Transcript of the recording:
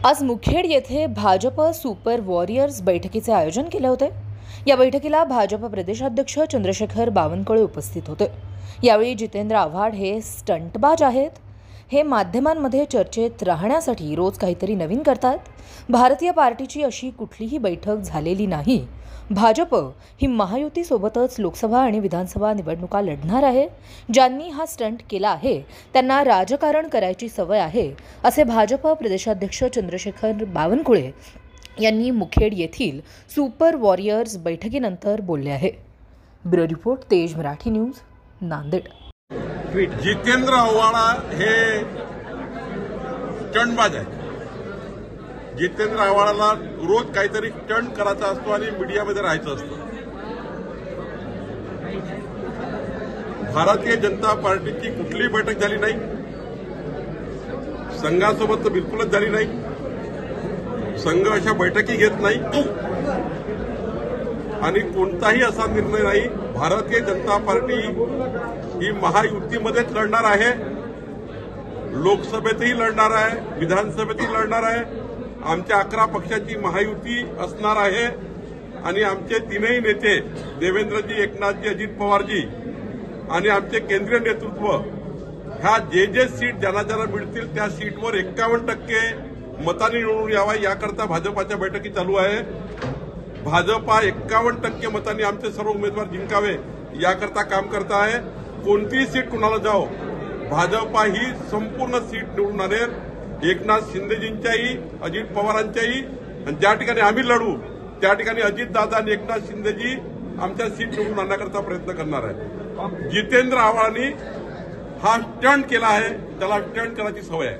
आज मुखेड येथे Bhajap super warriors बैठकीचे आयोजन केले होते। या बैठकीला भाजप प्रदेशाध्यक्ष चंद्रशेखर बावनकुळे उपस्थित होते। यावेळी जितेंद्र आव्हाड हे स्टंटबाज आहेत, हे माध्यमांमध्ये चर्चेत राहण्यासाठी रोज काहीतरी नवीन करतात। भारतीय पार्टीची अशी कुठलीही बैठक झालेली नाही। भाजप ही महायुतीसोबतच लोकसभा आणि विधानसभा निवडणुका लढणार आहे। ज्यांनी हा स्टंट केला आहे त्यांना राजकारण करायची सवय आहे, असे भाजप प्रदेशाध्यक्ष चंद्रशेखर बावनकुळे यांनी मुखेड येथील सुपर वॉरियर्स बैठकीनंतर बोलले आहे। ब्युरो रिपोर्ट, तेज मराठी न्यूज, नांदेड। जितेंद्र आव्हाड हे स्टंटबाज आहे। जितेंद्र आव्हाडाला रोज काहीतरी स्टंट करायचा असतो आणि मीडियामध्ये राहायचं असतं। भारतीय जनता पार्टीची कुठलीही बैठक झाली नाही, संघासोबत तर बिलकुलच झाली नाही। संघ अशा बैठकी घेत नाही आणि कोणताही असा निर्णय नाही। भारतीय जनता पार्टी ही महायुतीमध्येच लढणार आहे, लोकसभेतही लढणार आहे, विधानसभेतही लढणार आहे। आमच्या 11 पक्षाची महायुती असणार आहे आणि आमचे तीनही नेते देवेंद्रजी, एकनाथजी, अजित पवारजी आणि आमचे केंद्रीय नेतृत्व ह्या जे सीट ज्यांना मिळतील त्या सीटवर 51% मतांनी निवडून यावा याकरता भाजपाच्या बैठकी चालू आहे। भाजपा 51% मतांनी आमचे सर्व उमेदवार जिंकावे याकरता काम करत आहे। कोणतीही सीट कुणाला जाओ, भाजपा ही संपूर्ण सीट निवडून आणेल। एकनाथ शिंदेजींच्याही, अजित पवारांच्याही, आणि ज्या ठिकाणी आम्ही लढू त्या ठिकाणी अजितदादा आणि एकनाथ शिंदेजी आमच्या सीट निवडून आणण्याकरता प्रयत्न करणार आहे। जितेंद्र आव्हाडांनी हा स्टंट केला आहे, त्याला स्टंट करायची सवय आहे।